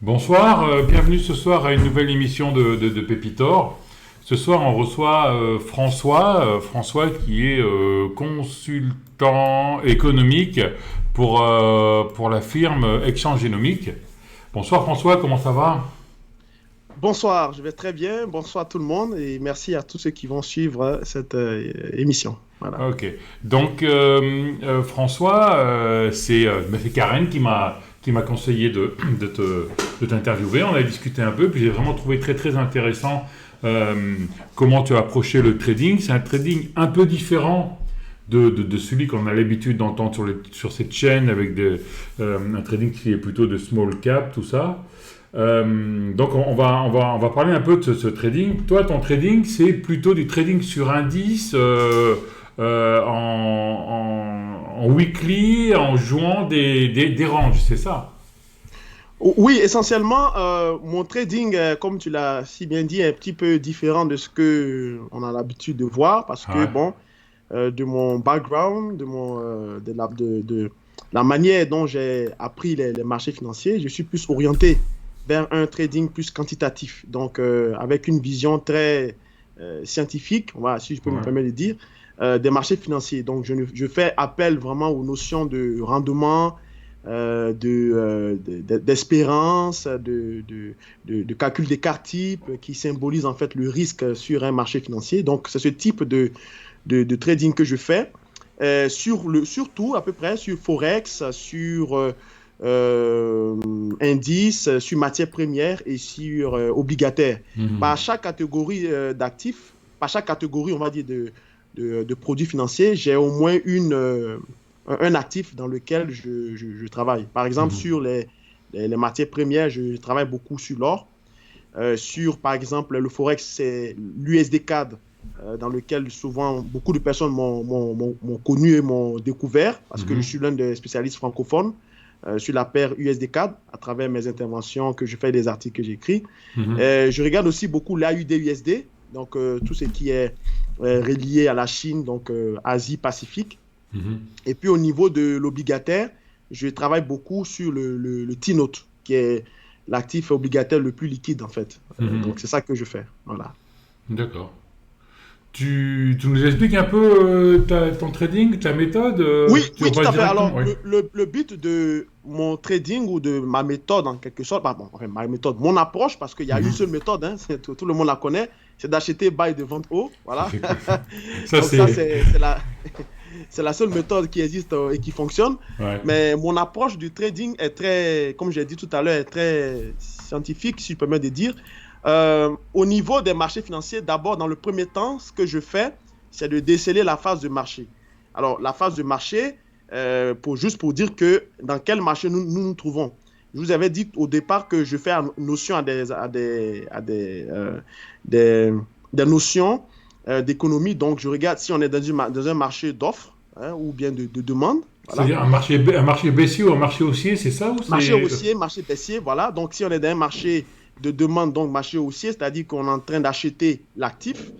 Bonsoir, bienvenue ce soir à une nouvelle émission de Pépitor. Ce soir, on reçoit François qui est consultant économique pour la firme Exchange Génomique. Bonsoir François, comment ça va? Bonsoir, je vais très bien. Bonsoir tout le monde et merci à tous ceux qui vont suivre cette émission. Voilà. Ok, donc François, c'est Karen qui m'a conseillé de t'interviewer. On a discuté un peu, puis j'ai vraiment trouvé très très intéressant comment tu as approché le trading. C'est un trading un peu différent de celui qu'on a l'habitude d'entendre sur cette chaîne avec un trading qui est plutôt de small cap, tout ça. Donc on va parler un peu de ce trading. Toi, ton trading, c'est plutôt du trading sur indice en weekly, en jouant des ranges, c'est ça? Oui, essentiellement, mon trading, comme tu l'as si bien dit, est un petit peu différent de ce que on a l'habitude de voir parce que, Ouais. bon, de mon background, de la manière dont j'ai appris les marchés financiers, je suis plus orienté vers un trading plus quantitatif, donc avec une vision très scientifique, si je peux me Ouais. permettre de dire, des marchés financiers. Donc, je fais appel vraiment aux notions de rendement, d'espérance, de calcul d'écart type qui symbolise en fait le risque sur un marché financier. Donc, c'est ce type de trading que je fais, surtout à peu près sur Forex, sur indices, sur matières premières et sur obligataires. Mhm. Par chaque catégorie d'actifs, par chaque catégorie, on va dire, de produits financiers, j'ai au moins un actif dans lequel je travaille. Par exemple, Mhm. sur les matières premières, je travaille beaucoup sur l'or. Sur, par exemple, le Forex, c'est l'USD-CAD, dans lequel souvent beaucoup de personnes m'ont connu et m'ont découvert, parce que je Mhm. suis l'un des spécialistes francophones sur la paire USD-CAD, à travers mes interventions que je fais, des articles que j'écris. Mhm. Je regarde aussi beaucoup l'AUD-USD, donc tout ce qui est relié à la Chine, donc Asie-Pacifique. Mhm. Et puis au niveau de l'obligataire, je travaille beaucoup sur le T-Note, qui est l'actif obligataire le plus liquide en fait. Mhm. Donc c'est ça que je fais. Voilà. D'accord. Tu nous expliques un peu ton trading, ta méthode Oui, tu oui, tout vas à fait. directement, Alors, oui. le but de mon trading ou de ma méthode, en quelque sorte, bon, enfin, ma méthode, mon approche, parce qu'il y a une Mhm. seule méthode, hein, tout le monde la connaît, c'est d'acheter buy de vente haut. Ça, Voilà. c'est cool. Ça, Donc, ça, c'est. c'est la seule méthode qui existe et qui fonctionne. Ouais. Mais mon approche du trading est très, comme j'ai dit tout à l'heure, est très scientifique, si je peux me dire. Au niveau des marchés financiers, d'abord, dans le premier temps, ce que je fais, c'est de déceler la phase de marché. Alors, la phase de marché, juste pour dire que dans quel marché nous trouvons. Je vous avais dit au départ que je fais notion des, des notions d'économie. Donc, je regarde si on est dans un marché d'offres, hein, ou bien de demande. Voilà. C'est-à-dire un marché baissier ou un marché haussier, c'est ça ou Marché c'est. haussier, marché baissier, voilà. Donc, si on est dans un marché de demande, donc marché haussier, c'est-à-dire qu'on est en train d'acheter l'actif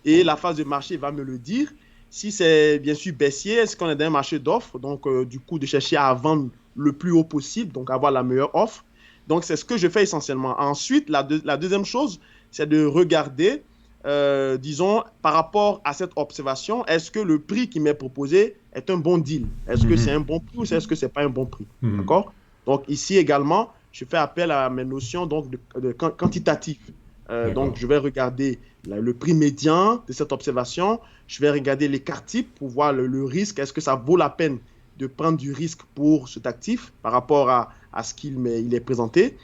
et la phase de marché va me le dire. Si c'est bien sûr baissier, est-ce qu'on est dans un marché d'offres? Donc, du coup, de chercher à vendre le plus haut possible, donc avoir la meilleure offre. Donc, c'est ce que je fais essentiellement. Ensuite, la deuxième chose, c'est de regarder, disons, par rapport à cette observation, est-ce que le prix qui m'est proposé est un bon deal? Est-ce que c'est Mhm. un bon prix ou est-ce que c'est pas un bon prix? Mhm. D'accord? Donc, ici également, je fais appel à mes notions donc, de quantitatif. Donc, D'accord. je vais regarder le prix médian de cette observation. Je vais regarder l'écart type pour voir le risque. Est-ce que ça vaut la peine de prendre du risque pour cet actif par rapport à ce il est présenté?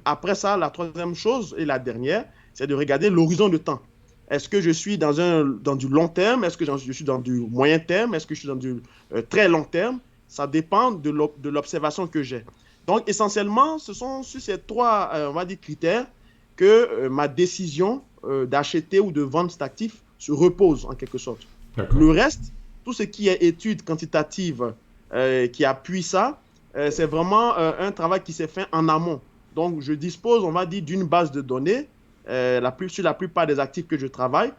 Après ça, la troisième chose et la dernière, c'est de regarder l'horizon de temps. Est-ce que je suis dans du long terme? Est-ce que je suis dans du moyen terme? Est-ce que je suis dans du très long terme? Ça dépend de l'observation que j'ai. Donc, essentiellement, ce sont sur ces trois, on va dire, critères que ma décision d'acheter ou de vendre cet actif se repose en quelque sorte. D'accord. Le reste, tout ce qui est études quantitatives qui appuient ça, c'est vraiment un travail qui s'est fait en amont. Donc, je dispose, on va dire, d'une base de données sur la plupart des actifs que je travaille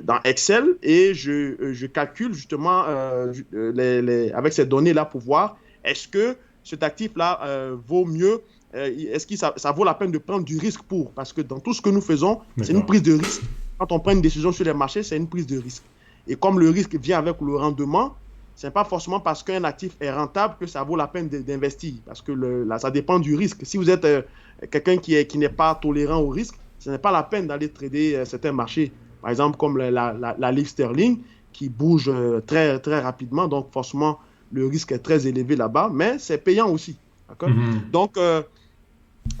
dans Excel et je calcule justement avec ces données-là pour voir est-ce que cet actif-là vaut mieux est-ce que ça vaut la peine de prendre du risque pour? Parce que dans tout ce que nous faisons, c'est une prise de risque. Quand on prend une décision sur les marchés, c'est une prise de risque. Et comme le risque vient avec le rendement, ce n'est pas forcément parce qu'un actif est rentable que ça vaut la peine d'investir. Parce que là, ça dépend du risque. Si vous êtes quelqu'un qui n'est pas tolérant au risque, ce n'est pas la peine d'aller trader certains marchés. Par exemple, comme la livre sterling qui bouge très, très rapidement. Donc, forcément, le risque est très élevé là-bas, mais c'est payant aussi. Donc,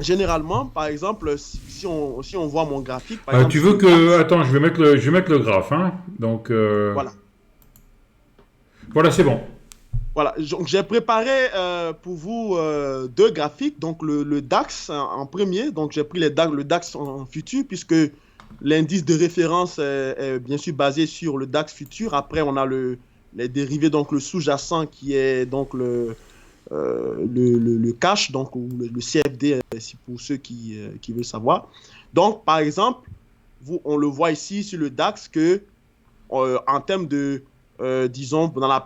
généralement, par exemple, si on voit mon graphique... Par exemple, tu veux que... Attends, je vais mettre le graphe. Hein. Donc, voilà. Voilà, c'est bon. Voilà, donc j'ai préparé pour vous deux graphiques. Donc, le DAX en premier. Donc, j'ai pris le DAX en futur, puisque l'indice de référence est bien sûr basé sur le DAX futur. Après, on a les dérivés, donc le sous-jacent qui est donc le cash, donc ou le CFD, pour ceux qui veulent savoir. Donc, par exemple, on le voit ici sur le DAX que en termes de, disons, dans le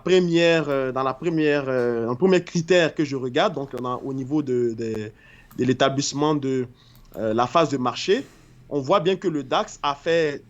premier critère que je regarde, donc au niveau de l'établissement de la phase de marché, on voit bien que le DAX a fait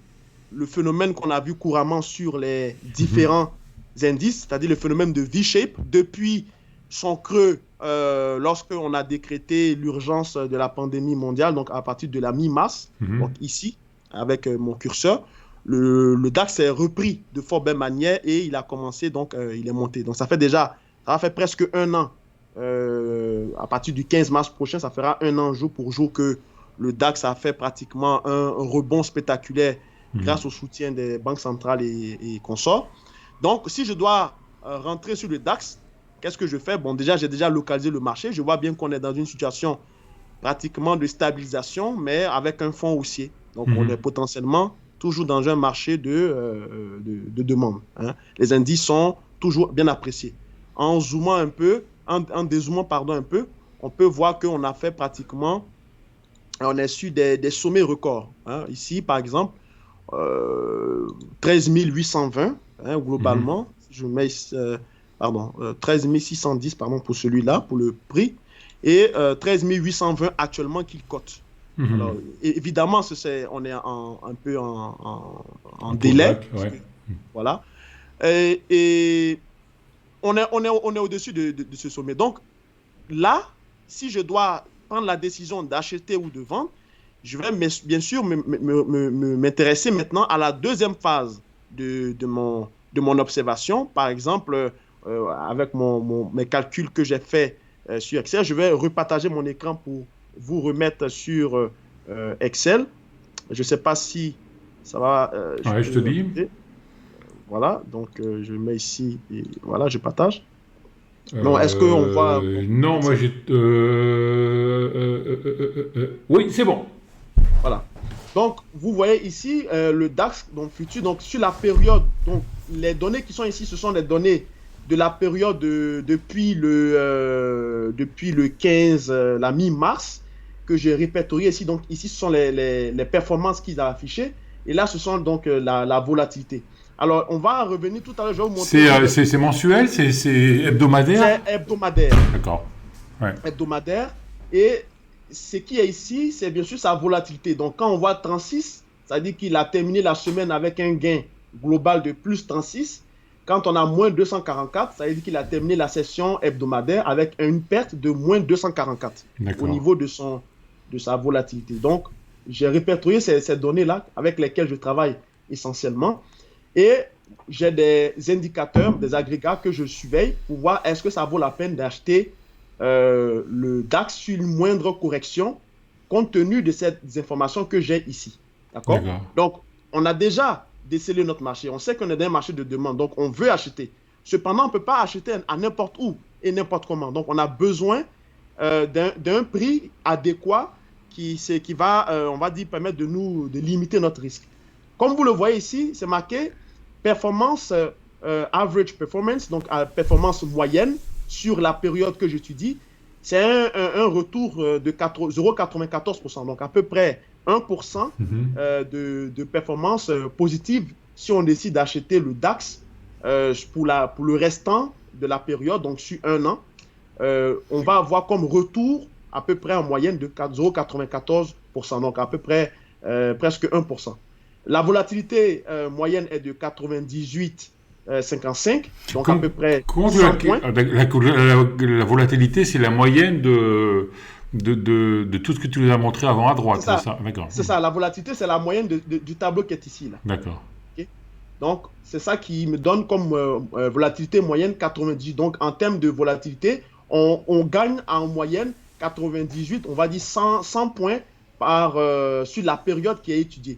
le phénomène qu'on a vu couramment sur les différents indices, c'est-à-dire le phénomène de V-shape, depuis son creux lorsqu'on a décrété l'urgence de la pandémie mondiale, donc à partir de la mi-mars, donc ici, avec mon curseur, le DAX est repris de fort belle manière et il a commencé, donc il est monté. Donc ça va faire presque un an. À partir du 15 mars prochain, ça fera un an jour pour jour que le DAX a fait pratiquement un rebond spectaculaire grâce au soutien des banques centrales et consorts. Donc, si je dois rentrer sur le DAX, qu'est-ce que je fais? Bon, déjà, j'ai déjà localisé le marché. Je vois bien qu'on est dans une situation pratiquement de stabilisation, mais avec un fond haussier. Donc, on est potentiellement toujours dans un marché de demande. Hein. Les indices sont toujours bien appréciés. En zoomant un peu, en dézoomant pardon, un peu, on peut voir qu'on a fait pratiquement, on a su des sommets records. Hein. Ici, par exemple, 13 820, hein, globalement. Je mets 13 610 pardon, pour celui-là, pour le prix, et 13 820 actuellement qu'il cote. Alors, évidemment, on est un peu en délai. Voilà. Et on est au-dessus de ce sommet. Donc, là, si je dois prendre la décision d'acheter ou de vendre, je vais bien sûr m'intéresser maintenant à la deuxième phase de mon observation. Par exemple, avec mes calculs que j'ai faits sur Excel, je vais repartager mon écran pour vous remettre sur Excel. Je ne sais pas si ça va... je te dis. Voilà, donc je mets ici, et voilà, je partage. Non, est-ce qu'on voit... Non, moi j'ai... Oui, c'est bon. Voilà. Donc, vous voyez ici le DAX, donc futur, donc sur la période, donc les données qui sont ici, ce sont les données de la période depuis le 15, la mi-mars, que j'ai répertorié ici. Donc, ici, ce sont les performances qu'ils ont affichées. Et là, ce sont donc la volatilité. Alors, on va revenir tout à l'heure, je vais vous montrer. C'est mensuel, c'est hebdomadaire? C'est hebdomadaire. D'accord. Ouais. Hebdomadaire. Et ce qui est ici, c'est bien sûr sa volatilité. Donc, quand on voit 36, ça veut dire qu'il a terminé la semaine avec un gain global de plus 36. Quand on a moins 244, ça veut dire qu'il a terminé la session hebdomadaire avec une perte de moins 244 au niveau de sa volatilité. Donc, j'ai répertorié ces données-là avec lesquelles je travaille essentiellement. Et j'ai des indicateurs, des agrégats que je surveille pour voir est-ce que ça vaut la peine d'acheter le DAX sur une moindre correction compte tenu de ces informations que j'ai ici. D'accord? Donc, on a déjà déceler notre marché. On sait qu'on est dans un marché de demande, donc on veut acheter. Cependant, on ne peut pas acheter à n'importe où et n'importe comment. Donc, on a besoin d'un prix adéquat qui va, on va dire, permettre de limiter notre risque. Comme vous le voyez ici, c'est marqué performance, average performance, donc performance moyenne sur la période que j'étudie. C'est un retour de 0,94%, donc à peu près 1% de performance positive si on décide d'acheter le DAX pour le restant de la période, donc sur un an. On va avoir comme retour à peu près en moyenne de 0,94%, donc à peu près presque 1%. La volatilité moyenne est de 98,55, donc à peu près Comment 100 points. la volatilité, c'est la moyenne de tout ce que tu nous as montré avant à C'est droite, c'est ça, ça? D'accord. c'est ça. La volatilité, c'est la moyenne du tableau qui est ici, là. D'accord. Ok. Donc, c'est ça qui me donne comme volatilité moyenne 98. Donc, en termes de volatilité, on gagne en moyenne 98, on va dire 100 points sur la période qui est étudiée.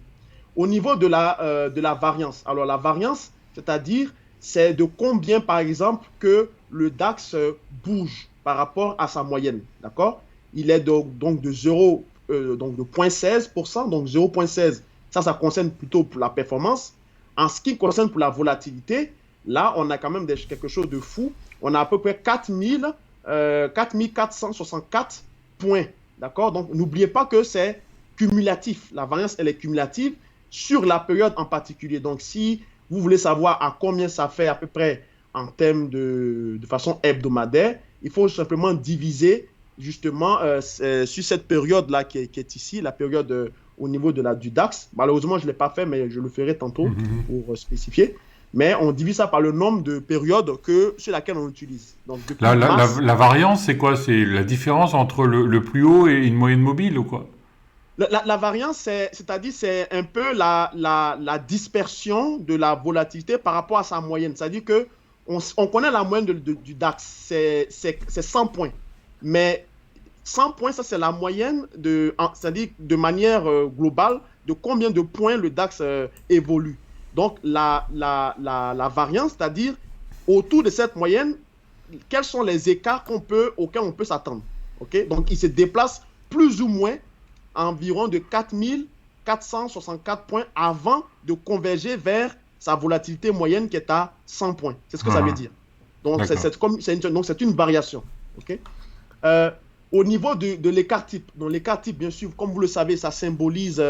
Au niveau de la variance, alors la variance, c'est-à-dire, c'est de combien, par exemple, que le DAX bouge par rapport à sa moyenne, d'accord? Il est donc de 0, donc de 0,16%, donc 0,16. Ça concerne plutôt pour la performance. En ce qui concerne pour la volatilité, là, on a quand même quelque chose de fou. On a à peu près 4464 points, d'accord? Donc, n'oubliez pas que c'est cumulatif. La variance, elle est cumulative sur la période en particulier. Donc, si vous voulez savoir à combien ça fait à peu près en termes de façon hebdomadaire, il faut simplement diviser justement sur cette période-là qui est ici, la période au niveau du DAX. Malheureusement, je ne l'ai pas fait, mais je le ferai tantôt pour spécifier. Mais on divise ça par le nombre de périodes sur laquelle on utilise. Donc, la variance, c'est quoi? C'est la différence entre le plus haut et une moyenne mobile ou quoi? La variance, c'est-à-dire c'est un peu la dispersion de la volatilité par rapport à sa moyenne. C'est-à-dire qu'on connaît la moyenne du DAX, c'est 100 points. Mais 100 points, ça c'est la moyenne, c'est-à-dire de manière globale, de combien de points le DAX évolue. Donc la variance, c'est-à-dire autour de cette moyenne, quels sont les écarts auxquels on peut s'attendre. Okay? Donc il se déplace plus ou moins environ de 4464 points avant de converger vers sa volatilité moyenne qui est à 100 points. C'est ce que ça veut dire. Donc, c'est une variation. Okay? Au niveau de l'écart type, donc l'écart type, bien sûr, comme vous le savez, ça symbolise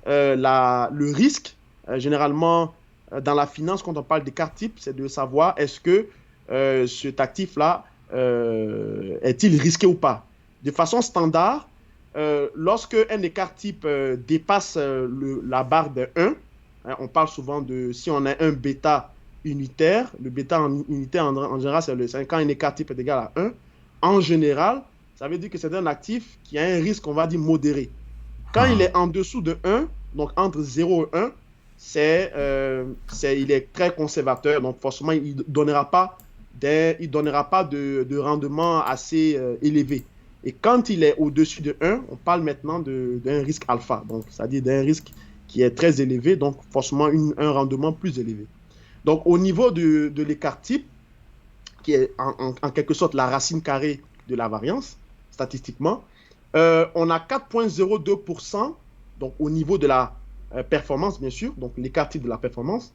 le risque. Généralement, dans la finance, quand on parle d'écart type, c'est de savoir est-ce que cet actif-là est-il risqué ou pas. De façon standard, lorsque un écart type dépasse la barre de 1, hein, on parle souvent si on a un bêta unitaire, le bêta en unité en général, c'est quand un écart type est égal à 1. En général, ça veut dire que c'est un actif qui a un risque, on va dire, modéré. Quand il est en dessous de 1, donc entre 0 et 1, il est très conservateur, donc forcément, il ne donnera pas de rendement assez élevé. Et quand il est au-dessus de 1, on parle maintenant d'un risque alpha, donc c'est-à-dire d'un risque qui est très élevé, donc forcément un rendement plus élevé. Donc au niveau de l'écart type, qui est en quelque sorte la racine carrée de la variance, statistiquement, on a 4,02%, donc au niveau de la performance, bien sûr, donc l'écart type de la performance,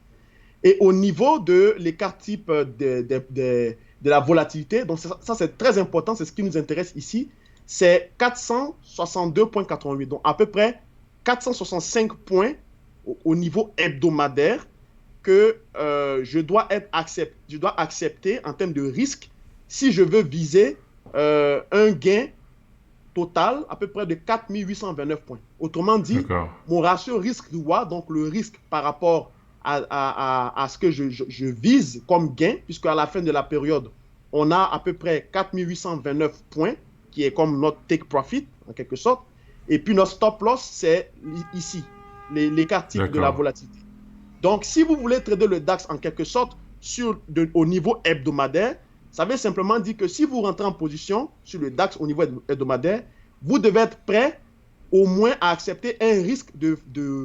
et au niveau de l'écart type de la volatilité, donc ça c'est très important, c'est ce qui nous intéresse ici, c'est 462,88, donc à peu près 465 points au niveau hebdomadaire que je dois accepter en termes de risque si je veux viser un gain total à peu près de 4829 points. Autrement dit, mon ratio risque-reward, donc le risque par rapport à ce que je vise comme gain, puisqu'à la fin de la période, on a à peu près 4829 points, qui est comme notre take profit, en quelque sorte. Et puis notre stop loss, c'est ici, l'écart type de la volatilité. Donc, si vous voulez trader le DAX en quelque sorte au niveau hebdomadaire, ça veut simplement dire que si vous rentrez en position sur le DAX au niveau hebdomadaire, vous devez être prêt au moins à accepter un risque de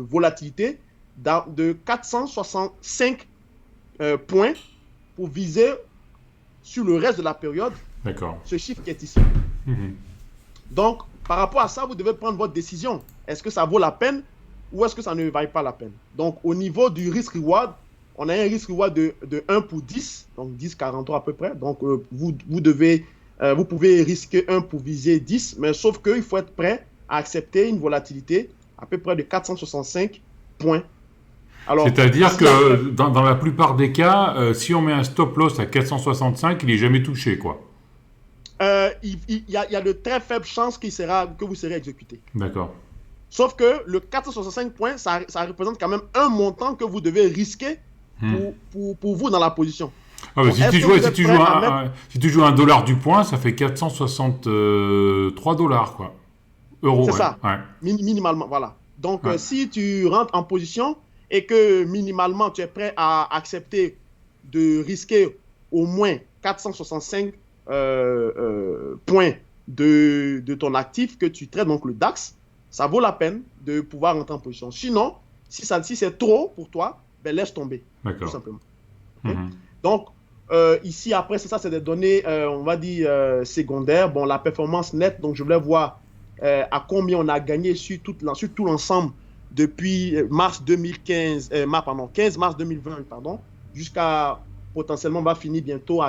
volatilité de 465 points pour viser sur le reste de la période ce chiffre qui est ici. Donc, par rapport à ça, vous devez prendre votre décision. Est-ce que ça vaut la peine ou est-ce que ça ne vaut pas la peine? Donc, au niveau du risk-reward, on a un risk-reward de 1 pour 10, donc 10,43 à peu près. Donc, vous pouvez risquer 1 pour viser 10, mais sauf qu'il faut être prêt à accepter une volatilité à peu près de 465 points. C'est-à-dire que dans la plupart des cas, si on met un stop loss à 465, il n'est jamais touché, quoi. il y a de très faibles chances que vous serez exécuté. D'accord. Sauf que le 465 points, ça représente quand même un montant que vous devez risquer pour vous dans la position. Ah bah, Donc, si tu joues $1 du point, ça fait 463 dollars, quoi. Euros, c'est ouais. ça, Ouais. minimalement, voilà. Donc, Ouais. si tu rentres en position et que minimalement tu es prêt à accepter de risquer au moins 465 points de ton actif que tu traites, donc le DAX, ça vaut la peine de pouvoir rentrer en position. Sinon, si c'est trop pour toi, ben laisse tomber, tout D'accord. simplement. Okay? Mhm. Donc, ici, après, c'est des données, on va dire, secondaires. Bon, la performance nette, donc je voulais voir à combien on a gagné sur tout l'ensemble depuis mars 2015, 15 mars 2020, pardon, jusqu'à potentiellement, on va finir bientôt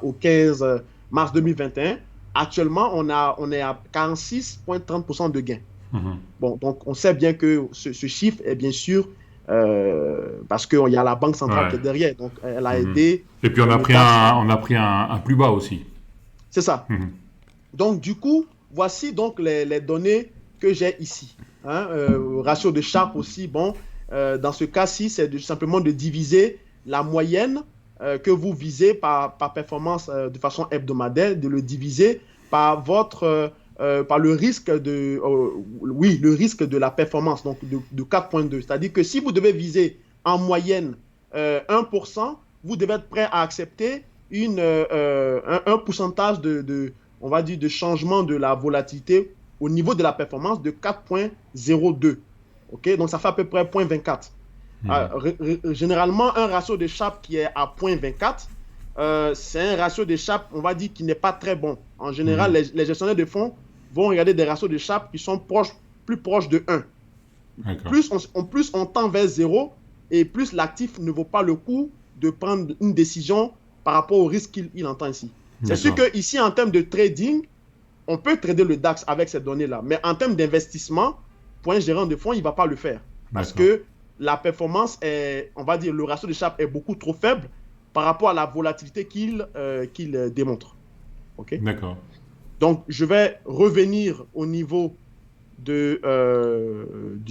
au 15 mars 2021. Actuellement, on est à 46,30% de gains. Mhm. Bon, donc on sait bien que ce chiffre est bien sûr parce qu'il y a la Banque centrale Ouais. qui est derrière. Donc, elle a Mhm. aidé. Et puis on a le pris DAX. on a pris un plus bas aussi. C'est ça. Mhm. Donc, du coup, voici donc les données que j'ai ici. Hein, ratio de Sharpe aussi. Bon, dans ce cas-ci, c'est simplement de diviser la moyenne que vous visez par performance de façon hebdomadaire, de le diviser par par le risque le risque de la performance, donc de 4,2. C'est-à-dire que si vous devez viser en moyenne 1%, vous devez être prêt à accepter un pourcentage on va dire, de changement de la volatilité au niveau de la performance de 4,02. Okay? Donc, ça fait à peu près 0,24. Généralement, un ratio de Sharpe qui est à 0,24, c'est un ratio de Sharpe, on va dire, qui n'est pas très bon. En général, les gestionnaires de fonds vont regarder des ratios de Sharpe qui sont plus proches de 1. Plus on tend vers 0 et plus l'actif ne vaut pas le coup de prendre une décision par rapport au risque qu'il entend ici. C'est sûr qu'ici, en termes de trading, on peut trader le DAX avec ces données-là. Mais en termes d'investissement, pour un gérant de fonds, il ne va pas le faire. Parce que la performance on va dire, le ratio de Sharpe est beaucoup trop faible par rapport à la volatilité qu'il démontre. Okay? D'accord. Donc, je vais revenir au niveau du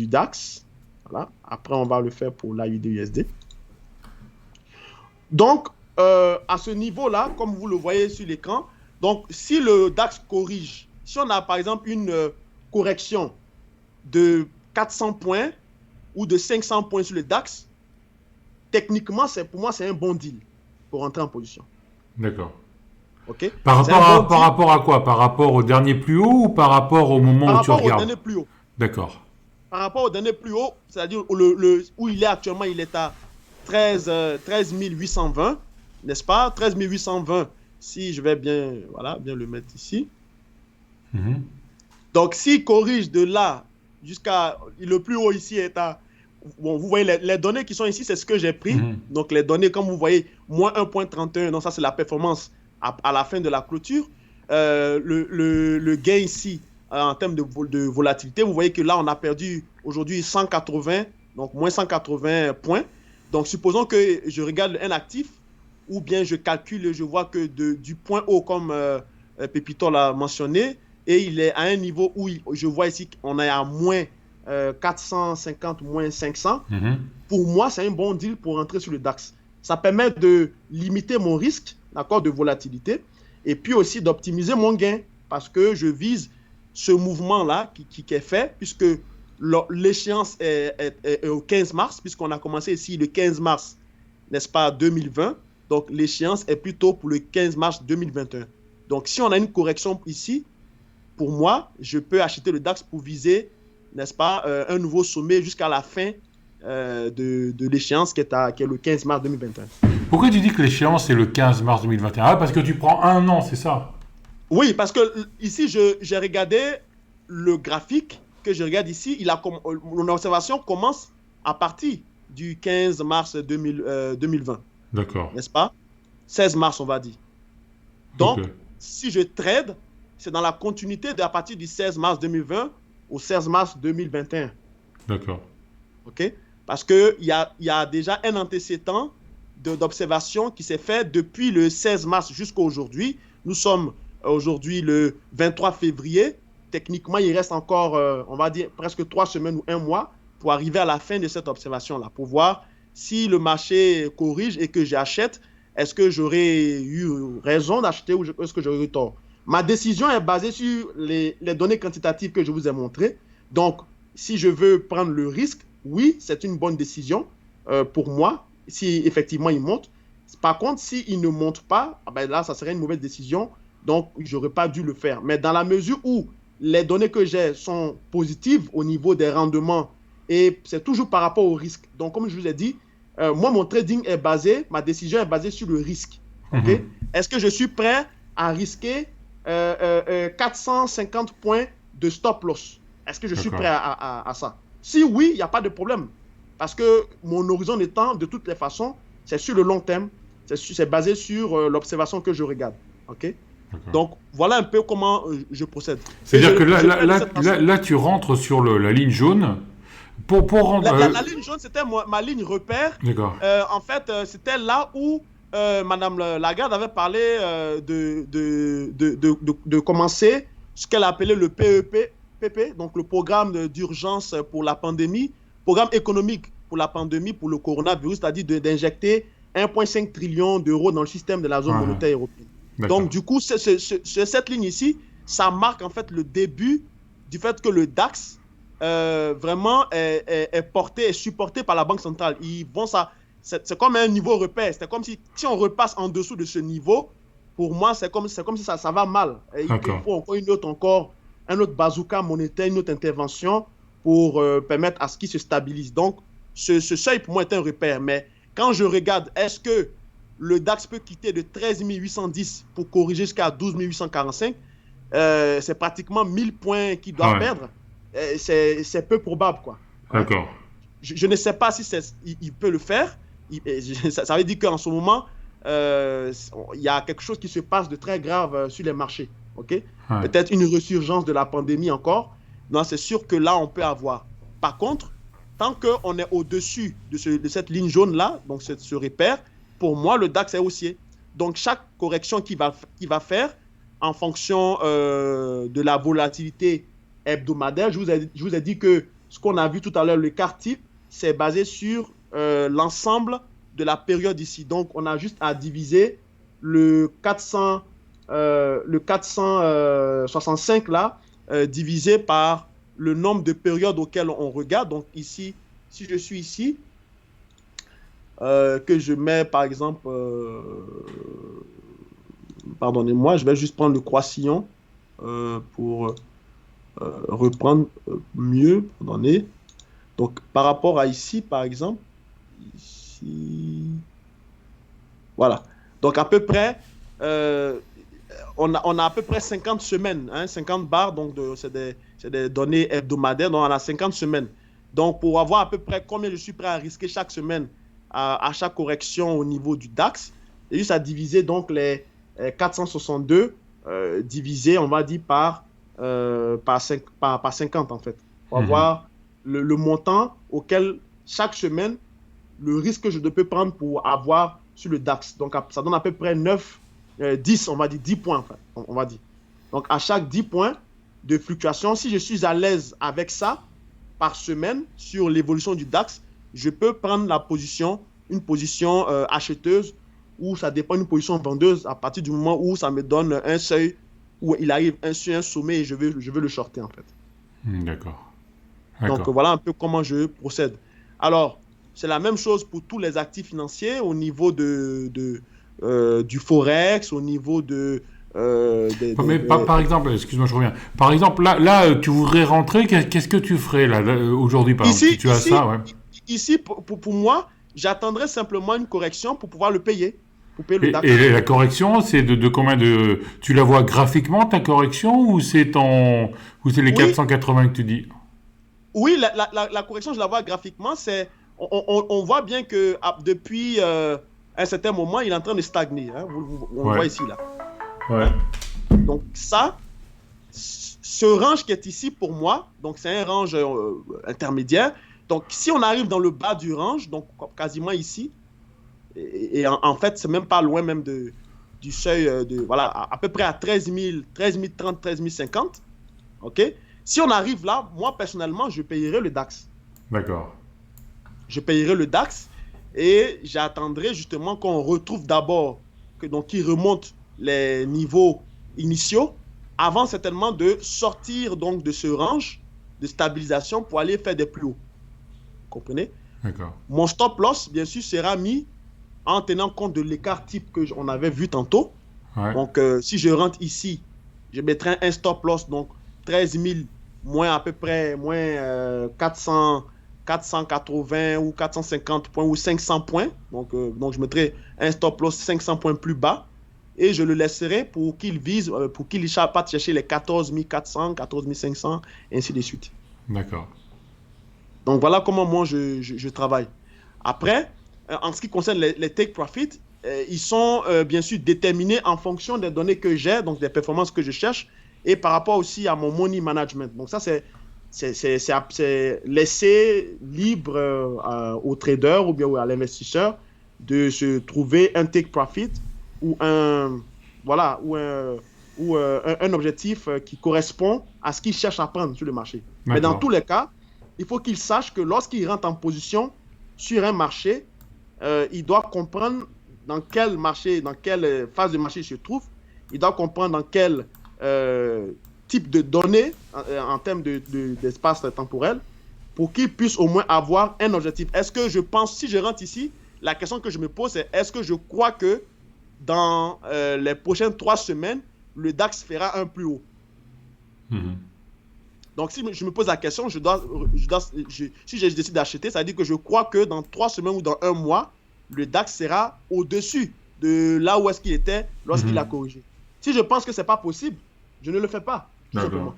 DAX. Voilà. Après, on va le faire pour l'AUD-USD. Donc, à ce niveau-là, comme vous le voyez sur l'écran, donc si le DAX corrige, si on a par exemple une correction de 400 points ou de 500 points sur le DAX, techniquement, pour moi, c'est un bon deal pour entrer en position. D'accord. Okay? Par rapport à quoi? Par rapport au dernier plus haut ou par rapport au moment où tu regardes? Par rapport au dernier plus haut. D'accord. Par rapport au dernier plus haut, c'est-à-dire où il est actuellement, il est à 13 820, n'est-ce pas? 13 820, si je vais bien le mettre ici. Donc, s'il corrige de là jusqu'à le plus haut ici est à... Bon, vous voyez, les données qui sont ici, c'est ce que j'ai pris. Donc, les données, comme vous voyez, moins 1,31, donc ça, c'est la performance à la fin de la clôture. Le gain ici, en termes de volatilité, vous voyez que là, on a perdu aujourd'hui 180, donc moins 180 points. Donc, supposons que je regarde un actif, ou bien je calcule, je vois que du point haut, comme Pépito l'a mentionné, et il est à un niveau où je vois ici qu'on est à moins 450, moins 500. Pour moi, c'est un bon deal pour entrer sur le DAX. Ça permet de limiter mon risque, d'accord, de volatilité, et puis aussi d'optimiser mon gain, parce que je vise ce mouvement-là qui est fait, puisque l'échéance est au 15 mars, puisqu'on a commencé ici le 15 mars, n'est-ce pas, 2020. Donc, l'échéance est plutôt pour le 15 mars 2021. Donc, si on a une correction ici, pour moi, je peux acheter le DAX pour viser, n'est-ce pas, un nouveau sommet jusqu'à la fin de l'échéance qui est le 15 mars 2021. Pourquoi tu dis que l'échéance est le 15 mars 2021? Ah, parce que tu prends un an, c'est ça? Oui, parce que ici, j'ai regardé le graphique que je regarde ici. Mon observation commence à partir du 15 mars 2020. D'accord. N'est-ce pas? 16 mars, on va dire. Donc, si je trade, c'est dans la continuité à partir du 16 mars 2020 au 16 mars 2021. D'accord. OK? Parce qu'il y a déjà un antécédent d'observation qui s'est fait depuis le 16 mars jusqu'à aujourd'hui. Nous sommes aujourd'hui le 23 février. Techniquement, il reste encore, on va dire, presque 3 semaines ou 1 mois pour arriver à la fin de cette observation-là, pour voir si le marché corrige et que j'achète, est-ce que j'aurais eu raison d'acheter ou est-ce que j'aurais eu tort? Ma décision est basée sur les données quantitatives que je vous ai montrées. Donc, si je veux prendre le risque, oui, c'est une bonne décision pour moi, si effectivement il monte. Par contre, s'il ne monte pas, ben là, ça serait une mauvaise décision. Donc, je n'aurais pas dû le faire. Mais dans la mesure où les données que j'ai sont positives au niveau des rendements et c'est toujours par rapport au risque. Donc, comme je vous ai dit, moi, mon trading est basé, ma décision est basée sur le risque. Okay? Est-ce que je suis prêt à risquer 450 points de stop loss? Est-ce que je suis prêt à ça? Si oui, il n'y a pas de problème. Parce que mon horizon étant, de toutes les façons, c'est sur le long terme. C'est basé sur l'observation que je regarde. OK? Donc, voilà un peu comment je procède. C'est-à-dire que là, tu rentres sur la ligne jaune. La ligne jaune, c'était ma ligne repère. D'accord. En fait, c'était là où Madame Lagarde avait parlé de commencer ce qu'elle appelait le PEP, donc le programme d'urgence pour la pandémie, programme économique pour la pandémie, pour le coronavirus, c'est-à-dire d'injecter 1,5 trillion d'euros dans le système de la zone monétaire européenne. Donc, du coup, cette ligne ici, ça marque en fait le début du fait que le DAX vraiment est porté et supporté par la Banque centrale. C'est comme un niveau repère. C'est comme si on repasse en dessous de ce niveau, pour moi, c'est comme si ça va mal. Et il faut encore un autre bazooka monétaire, une autre intervention pour permettre à ce qu'il se stabilise. Donc, ce seuil pour moi est un repère. Mais quand je regarde, est-ce que le DAX peut quitter de 13 810 pour corriger jusqu'à 12 845, c'est pratiquement 1000 points qu'il doit perdre. C'est peu probable, quoi. D'accord. Je ne sais pas si il peut le faire. Ça veut dire qu'en ce moment, il y a quelque chose qui se passe de très grave sur les marchés. Okay? Peut-être une ressurgence de la pandémie encore. Non, c'est sûr que là, on peut avoir. Par contre, tant qu'on est au-dessus de cette ligne jaune-là, donc ce repère, pour moi, le DAX est haussier. Donc, chaque correction qu'il va faire en fonction de la volatilité hebdomadaire, je vous ai dit que ce qu'on a vu tout à l'heure, le quart type, c'est basé sur l'ensemble de la période ici. Donc, on a juste à diviser le 465 là, divisé par le nombre de périodes auxquelles on regarde. Donc, ici, si je suis ici, que je mets par exemple, pardonnez-moi, je vais juste prendre le croissillon pour reprendre mieux. Pardonnez. Donc, par rapport à ici, par exemple, ici, voilà. Donc, à peu près, on a à peu près 50 semaines, 50 barres, donc c'est des données hebdomadaires, donc on a 50 semaines. Donc, pour avoir à peu près combien je suis prêt à risquer chaque semaine à chaque correction au niveau du DAX, et juste à diviser donc les 462 divisé, on va dire, par 50 en fait, pour avoir le montant auquel chaque semaine, le risque que je peux prendre pour avoir sur le DAX. Donc, ça donne à peu près 10, on va dire 10 points, en fait, on va dire. Donc, à chaque 10 points de fluctuation, si je suis à l'aise avec ça par semaine sur l'évolution du DAX, je peux prendre une position acheteuse ou ça dépend d'une position vendeuse à partir du moment où ça me donne un seuil où il arrive sur un sommet et je veux le shorter, en fait. D'accord. Donc, voilà un peu comment je procède. Alors, c'est la même chose pour tous les actifs financiers au niveau du Forex, au niveau par exemple, excuse-moi, je reviens. Par exemple, là, tu voudrais rentrer, qu'est-ce que tu ferais là aujourd'hui, par exemple, si tu as ça, ouais. Ici, pour moi, j'attendrai simplement une correction pour pouvoir le payer. Et la correction, c'est de combien de... Tu la vois graphiquement, ta correction, ou c'est les 480 que tu dis? Oui, la correction, je la vois graphiquement. On voit bien que depuis un certain moment, il est en train de stagner. On le voit ici, là. Ouais. Donc, ce range qui est ici, pour moi, donc c'est un range intermédiaire. Donc, si on arrive dans le bas du range, donc quasiment ici, et en fait, c'est même pas loin même du du seuil voilà, à peu près à 13 000, 30, 13 050. OK? Si on arrive là, moi, personnellement, je payerai le DAX. D'accord. Je payerai le DAX et j'attendrai justement qu'on retrouve d'abord, donc qu'il remonte les niveaux initiaux avant certainement de sortir donc de ce range de stabilisation pour aller faire des plus hauts. Vous comprenez? D'accord. Mon stop loss, bien sûr, sera mis en tenant compte de l'écart type qu'on avait vu tantôt. Ouais. Donc, si je rentre ici, je mettrai un stop loss, donc 13 000 moins à peu près, moins 480 ou 450 points ou 500 points. Donc, je mettrai un stop loss 500 points plus bas et je le laisserai pour qu'il vise, pour qu'il parte chercher les 14 400, 14 500, et ainsi de suite. D'accord. Donc, voilà comment moi je travaille. Après, en ce qui concerne les take profit, ils sont bien sûr déterminés en fonction des données que j'ai, donc des performances que je cherche, et par rapport aussi à mon money management. Donc ça, c'est laisser libre au trader ou bien à l'investisseur de se trouver un take profit ou un objectif qui correspond à ce qu'il cherche à prendre sur le marché. Mais dans tous les cas, il faut qu'il sache que lorsqu'il rentre en position sur un marché, il doit comprendre dans quel marché, dans quelle phase de marché il se trouve. Il doit comprendre dans quel type de données en termes d'espace temporel pour qu'il puisse au moins avoir un objectif. Est-ce que je pense, si je rentre ici, la question que je me pose, c'est est-ce que je crois que dans les prochaines 3 semaines, le DAX fera un plus haut? Donc, si je me pose la question, si je décide d'acheter, ça veut dire que je crois que dans 3 semaines ou dans 1 mois, le DAX sera au-dessus de là où est-ce qu'il était lorsqu'il a corrigé. Si je pense que ce n'est pas possible, je ne le fais pas. D'accord.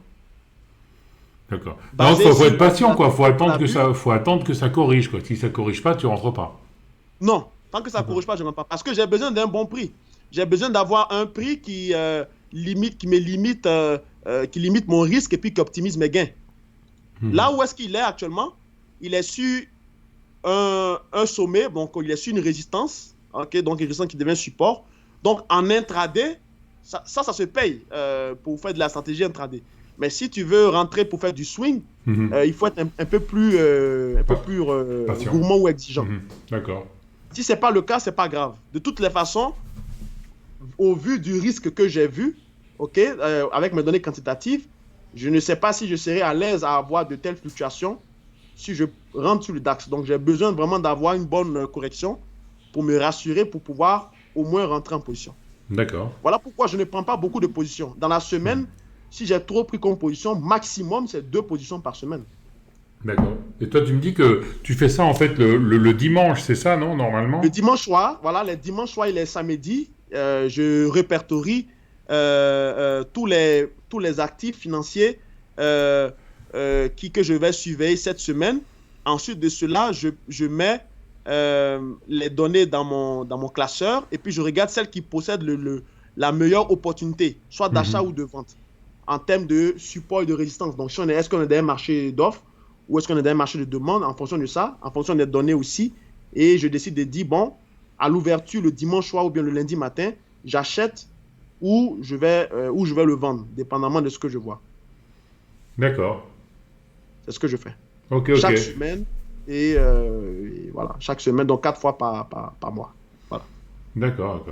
Donc, il faut être patient, quoi. Faut attendre que ça corrige, quoi. Si ça ne corrige pas, tu ne rentres pas. Non, tant que ça ne corrige pas, je ne rentre pas. Parce que j'ai besoin d'un bon prix. J'ai besoin d'avoir un prix qui limite mon risque et puis qui optimise mes gains. Là où est-ce qu'il est actuellement? Il est sur un sommet, donc il est sur une résistance, okay? Donc une résistance qui devient support. Donc en intraday, ça se paye pour faire de la stratégie intraday. Mais si tu veux rentrer pour faire du swing, il faut être un peu plus gourmand ou exigeant. D'accord. Si ce n'est pas le cas, ce n'est pas grave. De toutes les façons, au vu du risque que j'ai vu, avec mes données quantitatives, je ne sais pas si je serai à l'aise à avoir de telles fluctuations si je rentre sur le DAX. Donc, j'ai besoin vraiment d'avoir une bonne correction pour me rassurer, pour pouvoir au moins rentrer en position. D'accord. Voilà pourquoi je ne prends pas beaucoup de positions. Dans la semaine, si j'ai trop pris comme position, maximum, c'est 2 positions par semaine. D'accord. Et toi, tu me dis que tu fais ça en fait le dimanche, c'est ça, non, normalement? Le dimanche soir, voilà, les dimanches soirs et les samedis, je répertorie tous les actifs financiers que je vais surveiller cette semaine. Ensuite de cela, je mets les données dans mon classeur et puis je regarde celles qui possèdent la meilleure opportunité, soit d'achat ou de vente, en termes de support et de résistance. Donc, est-ce qu'on est dans un marché d'offres ou est-ce qu'on est dans un marché de demande? En fonction de ça, en fonction des données aussi. Et je décide de dire, bon, à l'ouverture le dimanche soir ou bien le lundi matin, j'achète ou je vais le vendre, dépendamment de ce que je vois. D'accord. C'est ce que je fais. Chaque semaine, et voilà, chaque semaine, donc 4 fois par mois. Voilà. D'accord.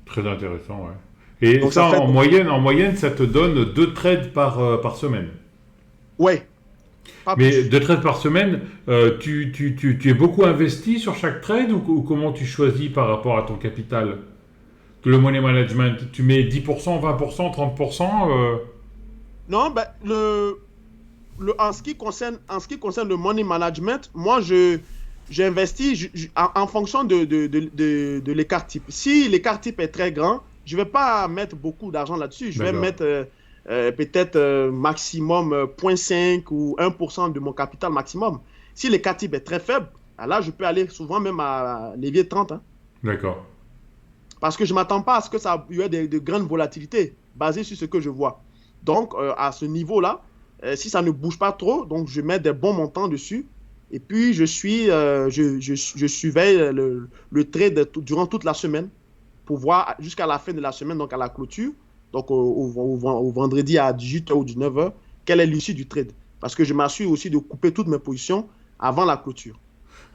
Très intéressant, ouais. Et donc, ça, en moyenne, ça te donne 2 trades par semaine? Ouais. Mais 2 trades par semaine, tu es beaucoup investi sur chaque trade ou comment tu choisis par rapport à ton capital? Le money management, tu mets 10%, 20%, 30%? Non, ben, en ce qui concerne le money management, moi, j'investis en fonction de l'écart type. Si l'écart type est très grand, je ne vais pas mettre beaucoup d'argent là-dessus. Je vais mettre peut-être maximum 0,5 ou 1% de mon capital maximum. Si l'écart type est très faible, là, je peux aller souvent même à levier 30. Hein. D'accord. Parce que je ne m'attends pas à ce que ça y ait de grandes volatilités basées sur ce que je vois. Donc, à ce niveau-là, si ça ne bouge pas trop, donc je mets des bons montants dessus. Et puis, je surveille le trade durant toute la semaine pour voir jusqu'à la fin de la semaine, donc à la clôture, donc au vendredi à 18h ou 19h, quelle est l'issue du trade. Parce que je m'assure aussi de couper toutes mes positions avant la clôture.